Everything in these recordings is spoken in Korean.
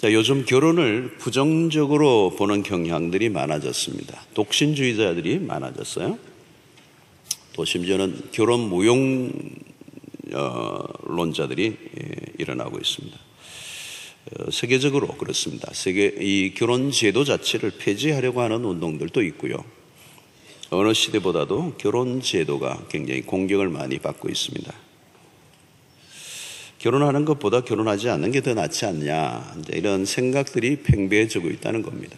자, 요즘 결혼을 부정적으로 보는 경향들이 많아졌습니다. 독신주의자들이 많아졌어요. 또 심지어는 결혼 무용론자들이 일어나고 있습니다. 세계적으로 그렇습니다. 이 결혼 제도 자체를 폐지하려고 하는 운동들도 있고요. 어느 시대보다도 결혼 제도가 굉장히 공격을 많이 받고 있습니다. 결혼하는 것보다 결혼하지 않는 게 더 낫지 않냐, 이런 생각들이 팽배해지고 있다는 겁니다.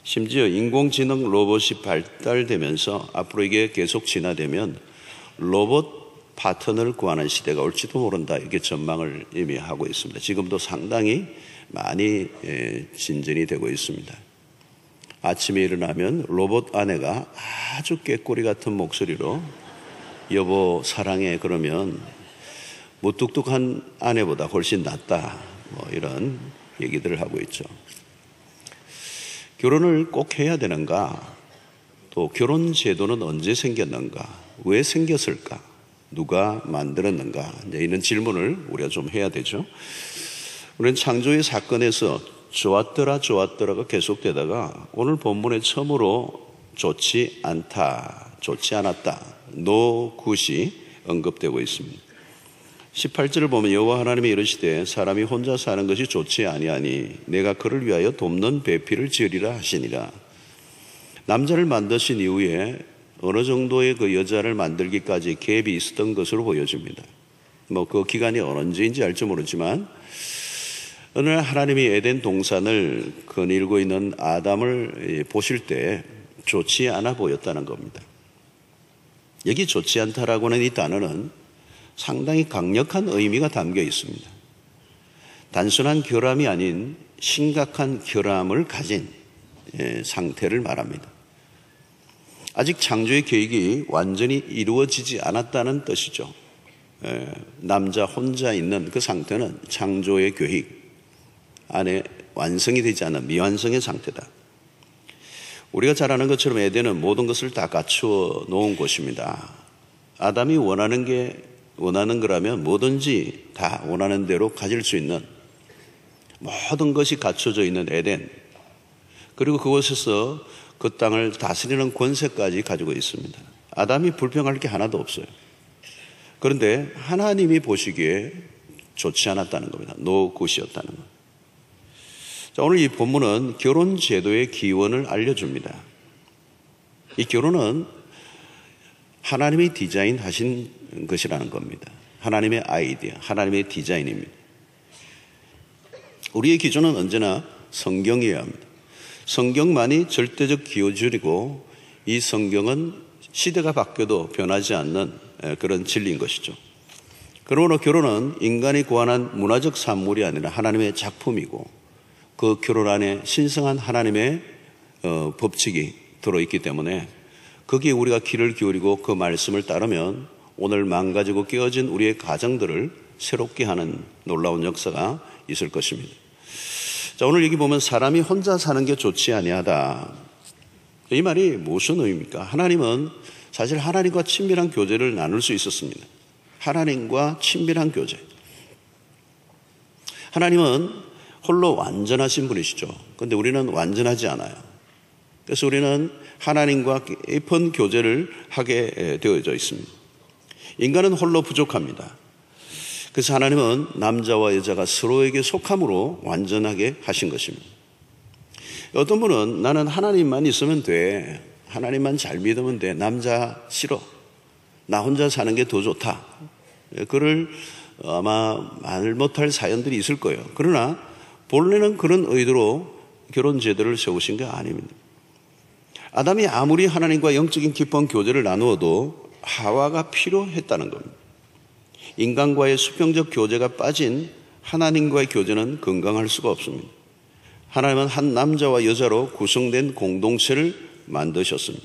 심지어 인공지능 로봇이 발달되면서 앞으로 이게 계속 진화되면 로봇 파트너를 구하는 시대가 올지도 모른다, 이렇게 전망을 이미 하고 있습니다. 지금도 상당히 많이 진전이 되고 있습니다. 아침에 일어나면 로봇 아내가 아주 꾀꼬리 같은 목소리로 여보 사랑해 그러면 무뚝뚝한 아내보다 훨씬 낫다, 이런 얘기들을 하고 있죠. 결혼을 꼭 해야 되는가? 또 결혼 제도는 언제 생겼는가? 왜 생겼을까? 누가 만들었는가? 이런 질문을 우리가 좀 해야 되죠. 우리는 창조의 사건에서 좋았더라가 계속되다가 오늘 본문에 처음으로 좋지 않다, 좋지 않았다, no good이 언급되고 있습니다. 18절을 보면 여호와 하나님이 이르시되 사람이 혼자 사는 것이 좋지 아니하니 내가 그를 위하여 돕는 배필을 지으리라 하시니라. 남자를 만드신 이후에 어느 정도의 그 여자를 만들기까지 갭이 있었던 것으로 보여집니다. 그 기간이 언제인지 알지 모르지만 어느 날 하나님이 에덴 동산을 거닐고 있는 아담을 보실 때 좋지 않아 보였다는 겁니다. 여기 좋지 않다라고 하는 이 단어는 상당히 강력한 의미가 담겨 있습니다. 단순한 결함이 아닌 심각한 결함을 가진 상태를 말합니다. 아직 창조의 계획이 완전히 이루어지지 않았다는 뜻이죠. 남자 혼자 있는 그 상태는 창조의 계획 안에 완성이 되지 않은 미완성의 상태다. 우리가 잘 아는 것처럼 에덴은 모든 것을 다 갖추어 놓은 곳입니다. 아담이 원하는 거라면 뭐든지 다 원하는 대로 가질 수 있는 모든 것이 갖춰져 있는 에덴, 그리고 그곳에서 그 땅을 다스리는 권세까지 가지고 있습니다. 아담이 불평할 게 하나도 없어요. 그런데 하나님이 보시기에 좋지 않았다는 겁니다. no good이었다는 것. 자, 오늘 이 본문은 결혼 제도의 기원을 알려줍니다. 이 결혼은 하나님이 디자인하신 것이라는 겁니다. 하나님의 아이디어, 하나님의 디자인입니다. 우리의 기준은 언제나 성경이어야 합니다. 성경만이 절대적 기준이고 이 성경은 시대가 바뀌어도 변하지 않는 그런 진리인 것이죠. 그러므로 결혼은 인간이 고안한 문화적 산물이 아니라 하나님의 작품이고 그 결혼 안에 신성한 하나님의 법칙이 들어있기 때문에 거기에 우리가 귀를 기울이고 그 말씀을 따르면 오늘 망가지고 깨어진 우리의 가정들을 새롭게 하는 놀라운 역사가 있을 것입니다. 자, 오늘 여기 보면 사람이 혼자 사는 게 좋지 아니하다. 이 말이 무슨 의미입니까? 하나님은 사실 하나님과 친밀한 교제를 나눌 수 있었습니다. 하나님과 친밀한 교제. 하나님은 홀로 완전하신 분이시죠. 그런데 우리는 완전하지 않아요. 그래서 우리는 하나님과 깊은 교제를 하게 되어져 있습니다. 인간은 홀로 부족합니다. 그래서 하나님은 남자와 여자가 서로에게 속함으로 완전하게 하신 것입니다. 어떤 분은 나는 하나님만 있으면 돼. 하나님만 잘 믿으면 돼. 남자 싫어. 나 혼자 사는 게 더 좋다. 그를 아마 말 못할 사연들이 있을 거예요. 그러나 본래는 그런 의도로 결혼 제도를 세우신 게 아닙니다. 아담이 아무리 하나님과 영적인 깊은 교제를 나누어도 하와가 필요했다는 겁니다. 인간과의 수평적 교제가 빠진 하나님과의 교제는 건강할 수가 없습니다. 하나님은 한 남자와 여자로 구성된 공동체를 만드셨습니다.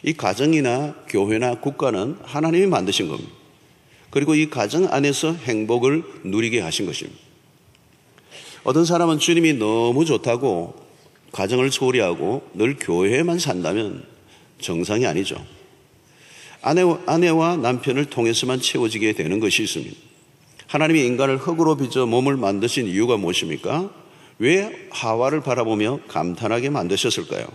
이 가정이나 교회나 국가는 하나님이 만드신 겁니다. 그리고 이 가정 안에서 행복을 누리게 하신 것입니다. 어떤 사람은 주님이 너무 좋다고 가정을 소홀히 하고 늘 교회에만 산다면 정상이 아니죠. 아내와 남편을 통해서만 채워지게 되는 것이 있습니다. 하나님이 인간을 흙으로 빚어 몸을 만드신 이유가 무엇입니까? 왜 하와를 바라보며 감탄하게 만드셨을까요?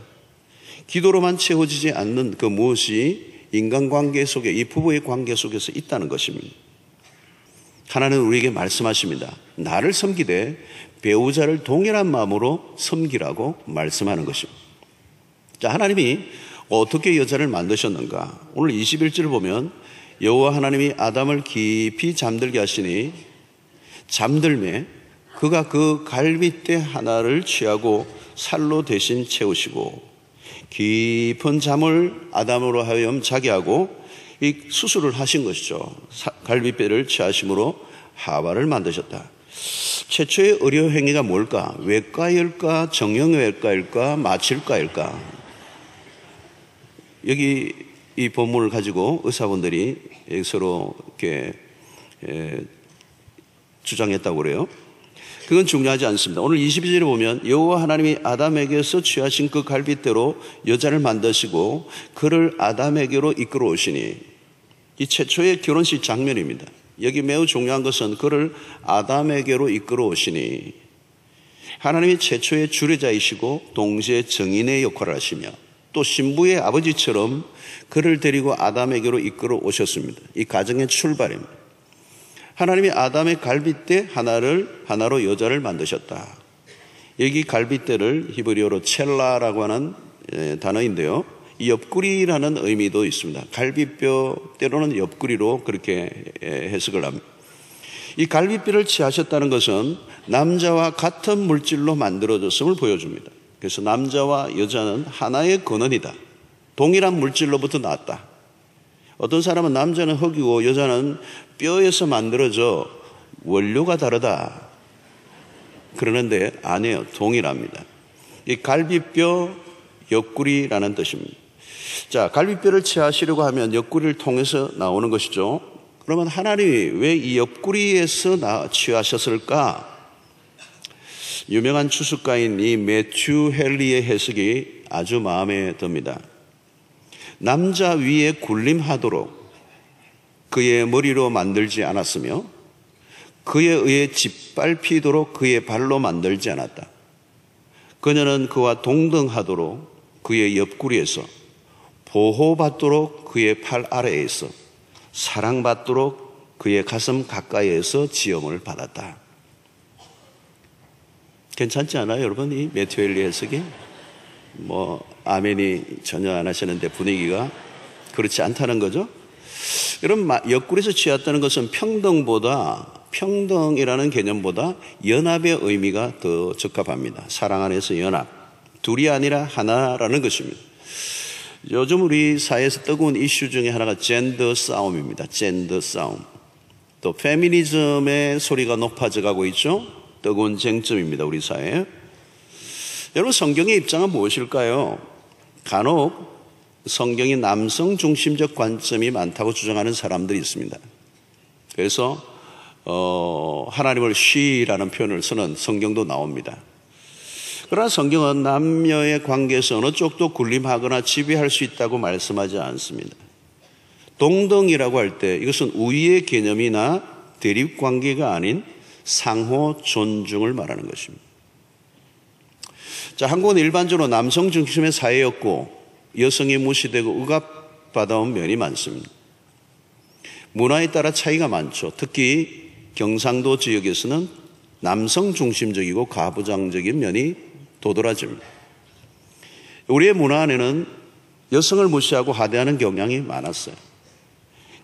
기도로만 채워지지 않는 그 무엇이 인간관계 속에, 이 부부의 관계 속에서 있다는 것입니다. 하나님은 우리에게 말씀하십니다. 나를 섬기되 배우자를 동일한 마음으로 섬기라고 말씀하는 것입니다. 자, 하나님이 어떻게 여자를 만드셨는가? 오늘 21절을 보면 여호와 하나님이 아담을 깊이 잠들게 하시니 잠들매 그가 그 갈빗대 하나를 취하고 살로 대신 채우시고 깊은 잠을 아담으로 하여금 자게 하고 이 수술을 하신 것이죠. 갈빗대를 취하심으로 하와를 만드셨다. 최초의 의료 행위가 뭘까? 외과일까? 정형외과일까? 마취일까일까? 여기 이 본문을 가지고 의사분들이 서로 이렇게 주장했다고 그래요. 그건 중요하지 않습니다. 오늘 22절에 보면 여호와 하나님이 아담에게서 취하신 그 갈빗대로 여자를 만드시고 그를 아담에게로 이끌어 오시니, 이 최초의 결혼식 장면입니다. 여기 매우 중요한 것은 그를 아담에게로 이끌어 오시니, 하나님이 최초의 주례자이시고 동시에 정인의 역할을 하시며 또 신부의 아버지처럼 그를 데리고 아담에게로 이끌어 오셨습니다. 이 가정의 출발입니다. 하나님이 아담의 갈빗대 하나로 여자를 만드셨다. 여기 갈빗대를 히브리어로 첼라라고 하는 단어인데요. 이 옆구리라는 의미도 있습니다. 갈빗뼈 때로는 옆구리로 그렇게 해석을 합니다. 이 갈빗뼈를 취하셨다는 것은 남자와 같은 물질로 만들어졌음을 보여줍니다. 그래서 남자와 여자는 하나의 근원이다. 동일한 물질로부터 나왔다. 어떤 사람은 남자는 흙이고 여자는 뼈에서 만들어져 원료가 다르다 그러는데 아니에요. 동일합니다. 이 갈빗뼈 옆구리라는 뜻입니다. 자, 갈빗뼈를 취하시려고 하면 옆구리를 통해서 나오는 것이죠. 그러면 하나님이 왜 이 옆구리에서 취하셨을까? 유명한 추수가인 이 매튜 헨리의 해석이 아주 마음에 듭니다. 남자 위에 군림하도록 그의 머리로 만들지 않았으며 그에 의해 짓밟히도록 그의 발로 만들지 않았다. 그녀는 그와 동등하도록 그의 옆구리에서, 보호받도록 그의 팔 아래에서, 사랑받도록 그의 가슴 가까이에서 지음을 받았다. 괜찮지 않아요, 여러분? 이 매튜 헨리 해석이? 아멘이 전혀 안 하시는데 분위기가 그렇지 않다는 거죠. 여러분, 옆구리에서 취했다는 것은 평등이라는 개념보다 연합의 의미가 더 적합합니다. 사랑 안에서 연합, 둘이 아니라 하나라는 것입니다. 요즘 우리 사회에서 뜨거운 이슈 중에 하나가 젠더 싸움입니다. 젠더 싸움. 또 페미니즘의 소리가 높아져 가고 있죠. 뜨거운 쟁점입니다, 우리 사회에. 여러분, 성경의 입장은 무엇일까요? 간혹 성경이 남성 중심적 관점이 많다고 주장하는 사람들이 있습니다. 그래서 하나님을 she라는 표현을 쓰는 성경도 나옵니다. 그러나 성경은 남녀의 관계에서 어느 쪽도 군림하거나 지배할 수 있다고 말씀하지 않습니다. 동등이라고 할 때 이것은 우위의 개념이나 대립관계가 아닌 상호 존중을 말하는 것입니다. 자, 한국은 일반적으로 남성 중심의 사회였고 여성이 무시되고 억압받아온 면이 많습니다. 문화에 따라 차이가 많죠. 특히 경상도 지역에서는 남성 중심적이고 가부장적인 면이 도드라집니다. 우리의 문화 안에는 여성을 무시하고 하대하는 경향이 많았어요.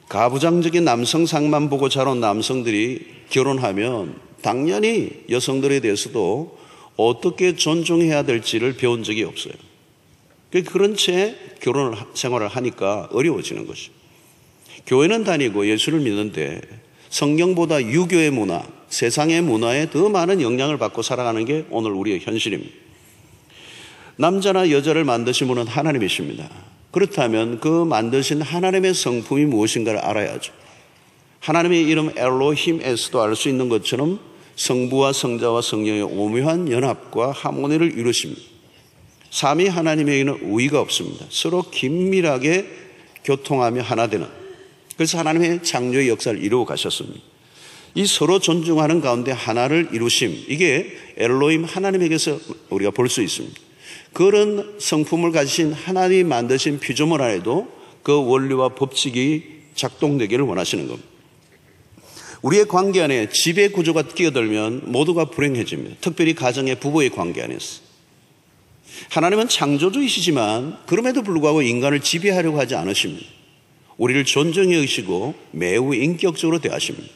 가부장적인 남성상만 보고 자란 남성들이 결혼하면 당연히 여성들에 대해서도 어떻게 존중해야 될지를 배운 적이 없어요. 그런 채 결혼 생활을 하니까 어려워지는 것이죠. 교회는 다니고 예수를 믿는데 성경보다 유교의 문화, 세상의 문화에 더 많은 영향을 받고 살아가는 게 오늘 우리의 현실입니다. 남자나 여자를 만드신 분은 하나님이십니다. 그렇다면 그 만드신 하나님의 성품이 무엇인가를 알아야죠. 하나님의 이름 엘로힘에서도 알 수 있는 것처럼 성부와 성자와 성령의 오묘한 연합과 하모니를 이루십니다. 삼위 하나님에게는 우위가 없습니다. 서로 긴밀하게 교통하며 하나 되는, 그래서 하나님의 창조의 역사를 이루어 가셨습니다. 이 서로 존중하는 가운데 하나를 이루심, 이게 엘로힘 하나님에게서 우리가 볼 수 있습니다. 그런 성품을 가지신 하나님이 만드신 피조물 안에도 그 원리와 법칙이 작동되기를 원하시는 겁니다. 우리의 관계 안에 지배 구조가 끼어들면 모두가 불행해집니다. 특별히 가정의 부부의 관계 안에서. 하나님은 창조주이시지만 그럼에도 불구하고 인간을 지배하려고 하지 않으십니다. 우리를 존중해 여기시고 매우 인격적으로 대하십니다.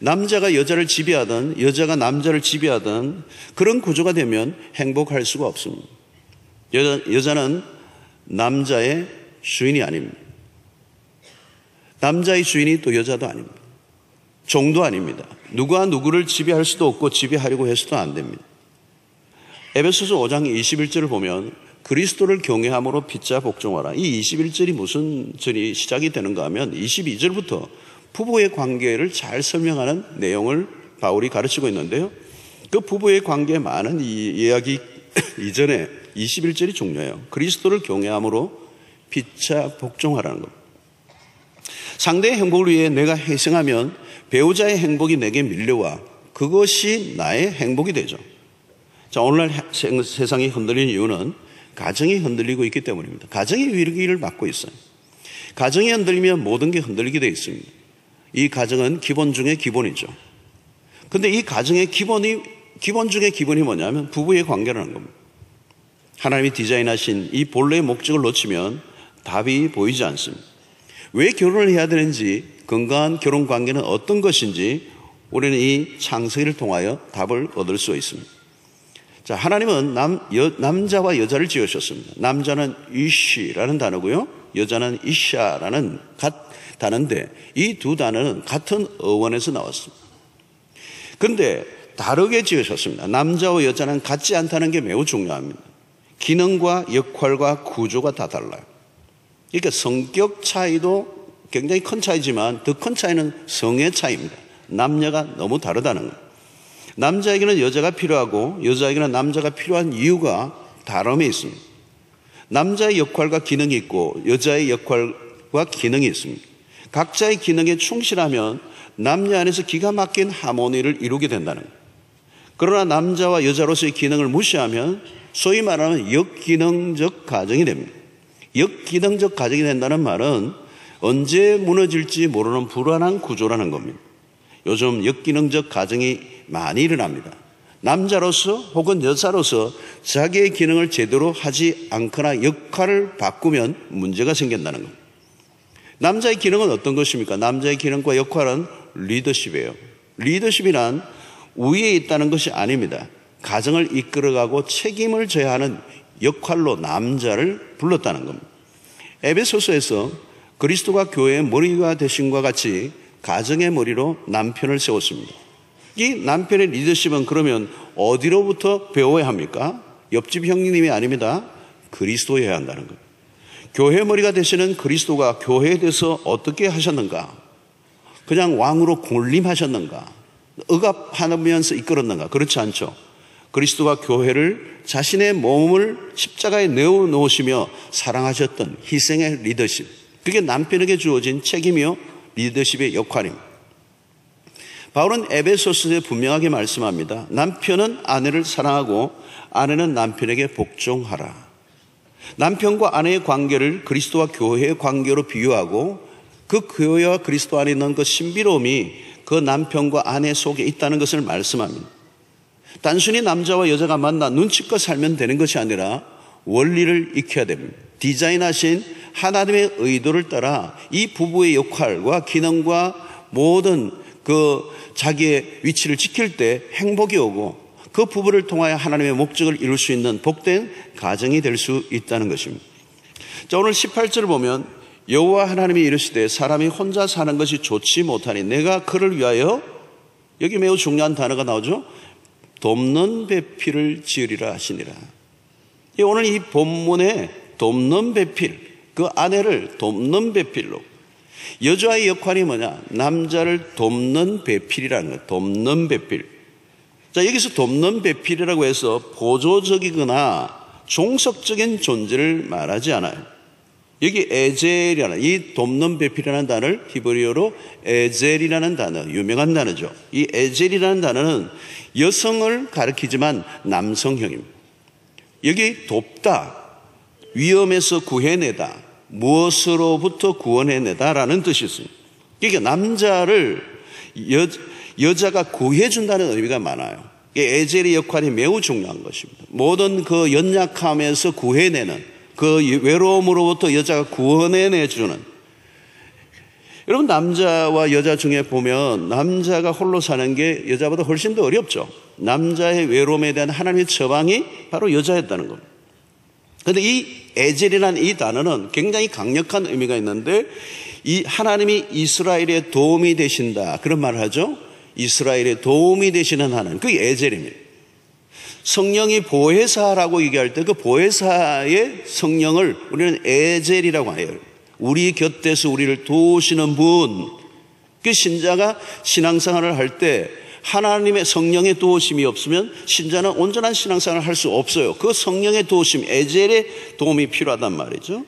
남자가 여자를 지배하든 여자가 남자를 지배하든 그런 구조가 되면 행복할 수가 없습니다. 여자는 남자의 주인이 아닙니다. 남자의 주인이 또 여자도 아닙니다. 종도 아닙니다. 누가 누구를 지배할 수도 없고 지배하려고 해서도 안 됩니다. 에베소서 5장 21절을 보면 그리스도를 경외함으로 빚자 복종하라. 이 21절이 무슨 절이 시작이 되는가 하면 22절부터 부부의 관계를 잘 설명하는 내용을 바울이 가르치고 있는데요. 그 부부의 관계에 많은 이야기 이전에 21절이 중요해요. 그리스도를 경외함으로 빚자 복종하라는 겁니다. 상대의 행복을 위해 내가 희생하면 배우자의 행복이 내게 밀려와 그것이 나의 행복이 되죠. 자, 오늘날 세상이 흔들리는 이유는 가정이 흔들리고 있기 때문입니다. 가정이 위기를 맞고 있어요. 가정이 흔들리면 모든 게 흔들리게 되어 있습니다. 이 가정은 기본 중에 기본이죠. 근데 이 가정의 기본 중에 기본이 뭐냐면 부부의 관계라는 겁니다. 하나님이 디자인하신 이 본래의 목적을 놓치면 답이 보이지 않습니다. 왜 결혼을 해야 되는지, 건강한 결혼 관계는 어떤 것인지 우리는 이 창세기를 통하여 답을 얻을 수 있습니다. 자, 하나님은 남자와 여자를 지으셨습니다. 남자는 이시라는 단어고요, 여자는 이샤라는 단어인데 이 두 단어는 같은 어원에서 나왔습니다. 그런데 다르게 지으셨습니다. 남자와 여자는 같지 않다는 게 매우 중요합니다. 기능과 역할과 구조가 다 달라요. 그러니까 성격 차이도 굉장히 큰 차이지만 더 큰 차이는 성의 차이입니다. 남녀가 너무 다르다는 거예요. 남자에게는 여자가 필요하고 여자에게는 남자가 필요한 이유가 다름에 있습니다. 남자의 역할과 기능이 있고 여자의 역할과 기능이 있습니다. 각자의 기능에 충실하면 남녀 안에서 기가 막힌 하모니를 이루게 된다는 거예요. 그러나 남자와 여자로서의 기능을 무시하면 소위 말하는 역기능적 가정이 됩니다. 역기능적 가정이 된다는 말은 언제 무너질지 모르는 불안한 구조라는 겁니다. 요즘 역기능적 가정이 많이 일어납니다. 남자로서 혹은 여자로서 자기의 기능을 제대로 하지 않거나 역할을 바꾸면 문제가 생긴다는 겁니다. 남자의 기능은 어떤 것입니까? 남자의 기능과 역할은 리더십이에요. 리더십이란 위에 있다는 것이 아닙니다. 가정을 이끌어가고 책임을 져야 하는 역할로 남자를 불렀다는 겁니다. 에베소서에서 그리스도가 교회의 머리가 되신과 같이 가정의 머리로 남편을 세웠습니다. 이 남편의 리더십은 그러면 어디로부터 배워야 합니까? 옆집 형님이 아닙니다. 그리스도여야 한다는 겁니다. 교회 머리가 되시는 그리스도가 교회에 대해서 어떻게 하셨는가? 그냥 왕으로 군림하셨는가? 억압하면서 이끌었는가? 그렇지 않죠. 그리스도가 교회를 자신의 몸을 십자가에 내어 놓으시며 사랑하셨던 희생의 리더십, 그게 남편에게 주어진 책임이요 리더십의 역할입니다. 바울은 에베소서에 분명하게 말씀합니다. 남편은 아내를 사랑하고 아내는 남편에게 복종하라. 남편과 아내의 관계를 그리스도와 교회의 관계로 비유하고 그 교회와 그리스도 안에 있는 그 신비로움이 그 남편과 아내 속에 있다는 것을 말씀합니다. 단순히 남자와 여자가 만나 눈치껏 살면 되는 것이 아니라 원리를 익혀야 됩니다. 디자인하신 하나님의 의도를 따라 이 부부의 역할과 기능과 모든 그 자기의 위치를 지킬 때 행복이 오고 그 부부를 통하여 하나님의 목적을 이룰 수 있는 복된 가정이 될 수 있다는 것입니다. 자, 오늘 18절을 보면 여호와 하나님이 이르시되 사람이 혼자 사는 것이 좋지 못하니 내가 그를 위하여, 여기 매우 중요한 단어가 나오죠. 돕는 배필을 지으리라 하시니라. 오늘 이 본문에 돕는 배필, 그 아내를 돕는 배필로, 여자의 역할이 뭐냐? 남자를 돕는 배필이라는 거예요. 돕는 배필. 자, 여기서 돕는 배필이라고 해서 보조적이거나 종속적인 존재를 말하지 않아요. 여기 에젤이라는, 이 돕는 배필이라는 단어를 히브리어로 에젤이라는 단어, 유명한 단어죠. 이 에젤이라는 단어는 여성을 가리키지만 남성형입니다. 여기 돕다, 위험에서 구해내다, 무엇으로부터 구원해내다라는 뜻이 있습니다. 그러니까 남자를 여자가 구해준다는 의미가 많아요. 에젤의 역할이 매우 중요한 것입니다. 모든 그 연약함에서 구해내는, 그 외로움으로부터 여자가 구원해내주는. 여러분, 남자와 여자 중에 보면 남자가 홀로 사는 게 여자보다 훨씬 더 어렵죠. 남자의 외로움에 대한 하나님의 처방이 바로 여자였다는 겁니다. 그런데 이 에젤이라는 이 단어는 굉장히 강력한 의미가 있는데, 이 하나님이 이스라엘에 도움이 되신다, 그런 말을 하죠. 이스라엘에 도움이 되시는 하나님, 그게 에젤입니다. 성령이 보혜사라고 얘기할 때 그 보혜사의 성령을 우리는 에젤이라고 해요. 우리 곁에서 우리를 도우시는 분. 그 신자가 신앙생활을 할 때 하나님의 성령의 도우심이 없으면 신자는 온전한 신앙생활을 할 수 없어요. 그 성령의 도우심, 에젤의 도움이 필요하단 말이죠.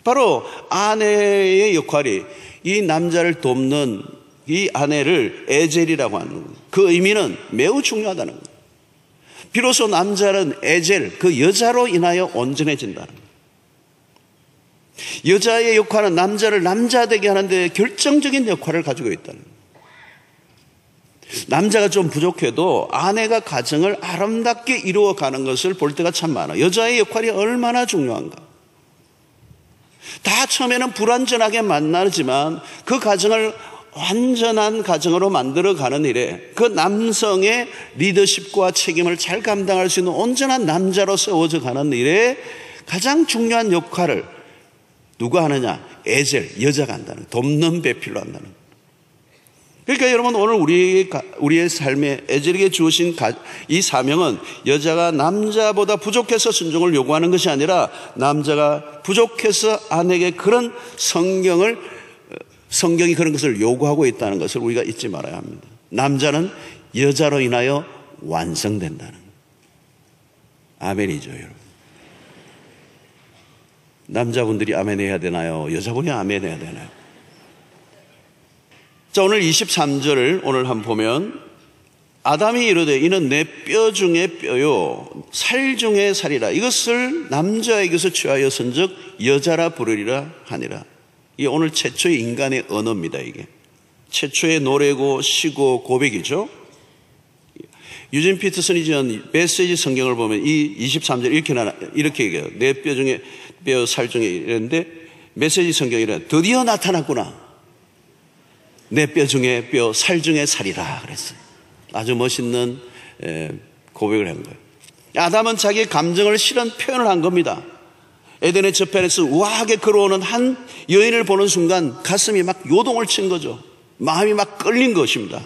바로 아내의 역할이 이 남자를 돕는 이 아내를 에젤이라고 하는 거예요. 그 의미는 매우 중요하다는 거예요. 비로소 남자는 에젤, 그 여자로 인하여 온전해진다는 거예요. 여자의 역할은 남자를 남자 되게 하는데 결정적인 역할을 가지고 있다는 거예요. 남자가 좀 부족해도 아내가 가정을 아름답게 이루어가는 것을 볼 때가 참 많아요. 여자의 역할이 얼마나 중요한가. 다 처음에는 불완전하게 만나지만 그 가정을 완전한 가정으로 만들어가는 일에 그 남성의 리더십과 책임을 잘 감당할 수 있는 온전한 남자로 세워져 가는 일에 가장 중요한 역할을 누가 하느냐? 에젤, 여자가 한다는, 돕는 배필로 한다는. 그러니까 여러분, 오늘 우리의 삶에 에젤에게 주어진 이 사명은 여자가 남자보다 부족해서 순종을 요구하는 것이 아니라 남자가 부족해서 아내에게 그런 성경이 그런 것을 요구하고 있다는 것을 우리가 잊지 말아야 합니다. 남자는 여자로 인하여 완성된다는. 아멘이죠, 여러분. 남자분들이 아멘 해야 되나요? 여자분이 아멘 해야 되나요? 자, 오늘 23절을 오늘 한번 보면, 아담이 이르되 이는 내 뼈 중에 뼈요 살 중에 살이라. 이것을 남자에게서 취하여선즉 여자라 부르리라 하니라. 이게 오늘 최초의 인간의 언어입니다. 이게 최초의 노래고 시고 고백이죠. 유진 피터슨이 지은 메시지 성경을 보면 이 23절 이렇게 얘기해요. 내 뼈 중에 뼈 살 중에 이랬는데 메시지 성경이래. 드디어 나타났구나. 내 뼈 중에 뼈 살 중에 살이라 그랬어요. 아주 멋있는 고백을 한 거예요. 아담은 자기의 감정을 실은 표현을 한 겁니다. 에덴의 저편에서 우아하게 걸어오는 한 여인을 보는 순간 가슴이 막 요동을 친 거죠. 마음이 막 끌린 것입니다.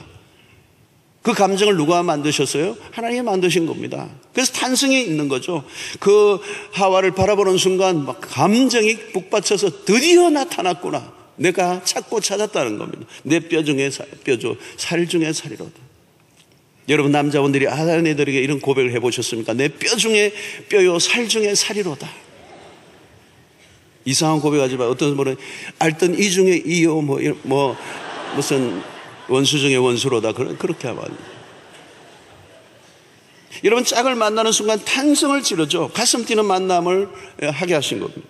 그 감정을 누가 만드셨어요? 하나님이 만드신 겁니다. 그래서 탄성이 있는 거죠. 그 하와를 바라보는 순간 막 감정이 북받쳐서 드디어 나타났구나. 내가 찾고 찾았다는 겁니다. 내 뼈 중에 살 중에 살이로다. 여러분, 남자분들이 아내들에게 이런 고백을 해보셨습니까? 내 뼈 중에 뼈요 살 중에 살이로다. 이상한 고백하지만 어떤 분은 알던 이 중에 이요 무슨 원수 중에 원수로다, 그렇게 하면 여러분, 짝을 만나는 순간 탄성을 지르죠. 가슴 뛰는 만남을 하게 하신 겁니다.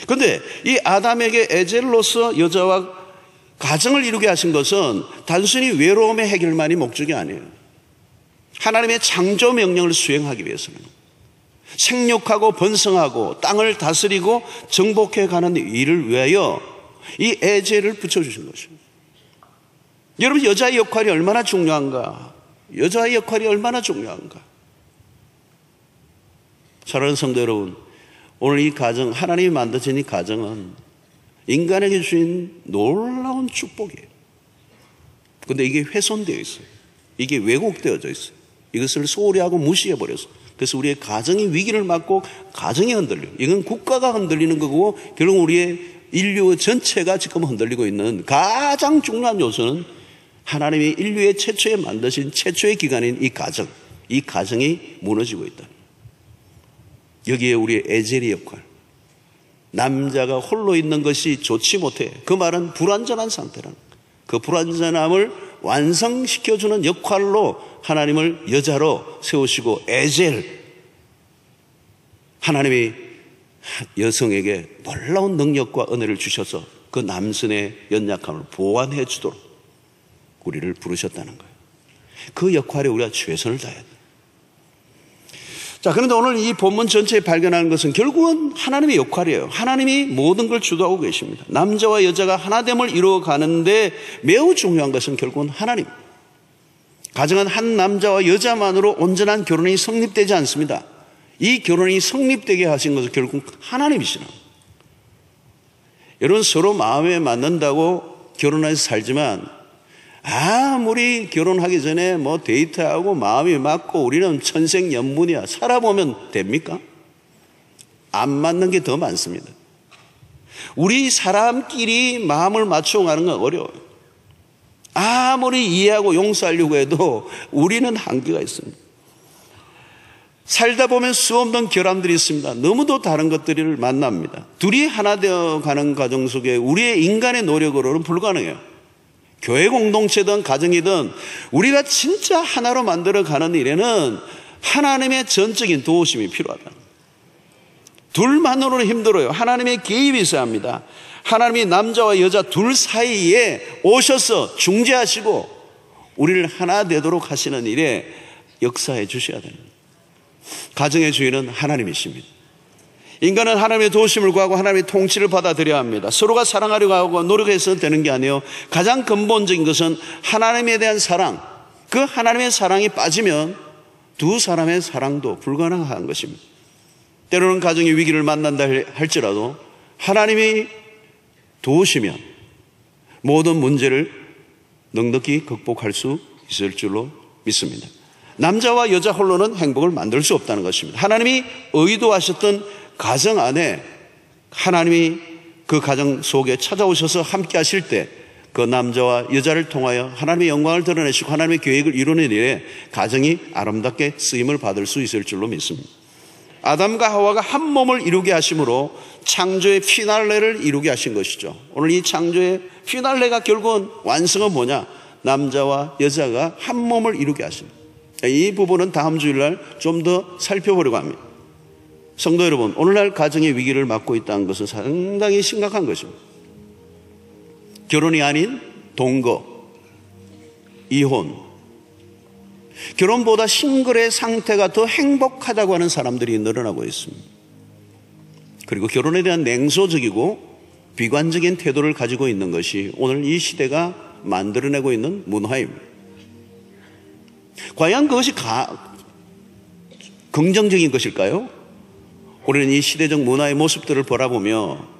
그런데 이 아담에게 에젤로서 여자와 가정을 이루게 하신 것은 단순히 외로움의 해결만이 목적이 아니에요. 하나님의 창조 명령을 수행하기 위해서는, 생육하고 번성하고 땅을 다스리고 정복해 가는 일을 위하여 이 에젤을 붙여주신 것입니다. 여러분, 여자의 역할이 얼마나 중요한가? 여자의 역할이 얼마나 중요한가? 사랑하는 성도 여러분, 오늘 이 가정, 하나님이 만드신 이 가정은 인간에게 주신 놀라운 축복이에요. 그런데 이게 훼손되어 있어요. 이게 왜곡되어져 있어요. 이것을 소홀히 하고 무시해버렸어요. 그래서 우리의 가정이 위기를 맞고 가정이 흔들려요. 이건 국가가 흔들리는 거고 결국 우리의 인류 전체가 지금 흔들리고 있는 가장 중요한 요소는 하나님이 인류의 최초에 만드신 최초의 기관인 이 가정이 무너지고 있다. 여기에 우리의 에젤의 역할, 남자가 홀로 있는 것이 좋지 못해. 그 말은 불완전한 상태라는 거예요. 그 불완전함을 완성시켜주는 역할로 하나님을 여자로 세우시고 에젤, 하나님이 여성에게 놀라운 능력과 은혜를 주셔서 그 남선의 연약함을 보완해 주도록 우리를 부르셨다는 거예요. 그 역할에 우리가 최선을 다해야 돼요. 자, 그런데 오늘 이 본문 전체에 발견하는 것은 결국은 하나님의 역할이에요. 하나님이 모든 걸 주도하고 계십니다. 남자와 여자가 하나됨을 이루어가는데 매우 중요한 것은 결국은 하나님. 가정은 한 남자와 여자만으로 온전한 결혼이 성립되지 않습니다. 이 결혼이 성립되게 하신 것은 결국 하나님이시나. 여러분, 서로 마음에 맞는다고 결혼해서 살지만 아무리 결혼하기 전에 뭐 데이트하고 마음이 맞고 우리는 천생연분이야, 살아보면 됩니까? 안 맞는 게 더 많습니다. 우리 사람끼리 마음을 맞추어 가는 건 어려워요. 아무리 이해하고 용서하려고 해도 우리는 한계가 있습니다. 살다 보면 수없는 결함들이 있습니다. 너무도 다른 것들을 만납니다. 둘이 하나 되어 가는 과정 속에 우리의 인간의 노력으로는 불가능해요. 교회 공동체든 가정이든 우리가 진짜 하나로 만들어가는 일에는 하나님의 전적인 도우심이 필요하다. 둘만으로는 힘들어요. 하나님의 개입이 있어야 합니다. 하나님이 남자와 여자 둘 사이에 오셔서 중재하시고 우리를 하나 되도록 하시는 일에 역사해 주셔야 됩니다. 가정의 주인은 하나님이십니다. 인간은 하나님의 도우심을 구하고 하나님의 통치를 받아들여야 합니다. 서로가 사랑하려고 하고 노력해서 되는 게 아니에요. 가장 근본적인 것은 하나님에 대한 사랑, 그 하나님의 사랑이 빠지면 두 사람의 사랑도 불가능한 것입니다. 때로는 가정의 위기를 만난다 할지라도 하나님이 도우시면 모든 문제를 넉넉히 극복할 수 있을 줄로 믿습니다. 남자와 여자 홀로는 행복을 만들 수 없다는 것입니다. 하나님이 의도하셨던 가정 안에 하나님이 그 가정 속에 찾아오셔서 함께 하실 때 그 남자와 여자를 통하여 하나님의 영광을 드러내시고 하나님의 계획을 이루는 일에 가정이 아름답게 쓰임을 받을 수 있을 줄로 믿습니다. 아담과 하와가 한 몸을 이루게 하심으로 창조의 피날레를 이루게 하신 것이죠. 오늘 이 창조의 피날레가 결국은 완성은 뭐냐? 남자와 여자가 한 몸을 이루게 하십니다. 이 부분은 다음 주일날 좀 더 살펴보려고 합니다. 성도 여러분, 오늘날 가정의 위기를 맞고 있다는 것은 상당히 심각한 것입니다. 결혼이 아닌 동거, 이혼, 결혼보다 싱글의 상태가 더 행복하다고 하는 사람들이 늘어나고 있습니다. 그리고 결혼에 대한 냉소적이고 비관적인 태도를 가지고 있는 것이 오늘 이 시대가 만들어내고 있는 문화입니다. 과연 그것이 긍정적인 것일까요? 우리는 이 시대적 문화의 모습들을 바라보며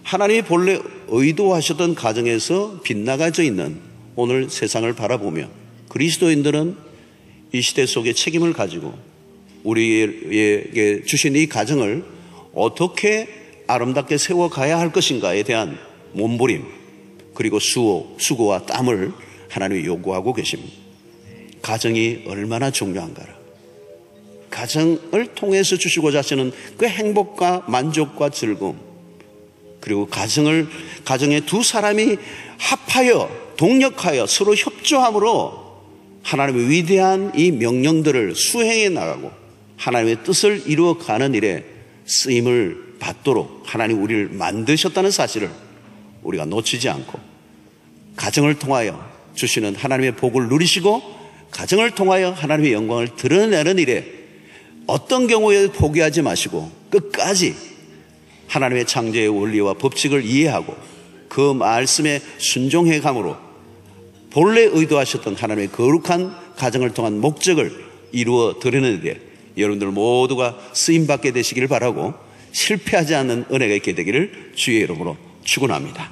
하나님이 본래 의도하셨던 가정에서 빗나가져 있는 오늘 세상을 바라보며 그리스도인들은 이 시대 속에 책임을 가지고 우리에게 주신 이 가정을 어떻게 아름답게 세워가야 할 것인가에 대한 몸부림 그리고 수고와 땀을 하나님이 요구하고 계십니다. 가정이 얼마나 중요한가를, 가정을 통해서 주시고자 하시는 그 행복과 만족과 즐거움, 그리고 가정의 두 사람이 합하여 동력하여 서로 협조함으로 하나님의 위대한 이 명령들을 수행해 나가고 하나님의 뜻을 이루어가는 일에 쓰임을 받도록 하나님 우리를 만드셨다는 사실을 우리가 놓치지 않고 가정을 통하여 주시는 하나님의 복을 누리시고 가정을 통하여 하나님의 영광을 드러내는 일에 어떤 경우에 포기하지 마시고 끝까지 하나님의 창조의 원리와 법칙을 이해하고 그 말씀에 순종해 감으로 본래 의도하셨던 하나님의 거룩한 가정을 통한 목적을 이루어 드리는 일에 여러분들 모두가 쓰임받게 되시기를 바라고 실패하지 않는 은혜가 있게 되기를 주의 이름으로 축원합니다.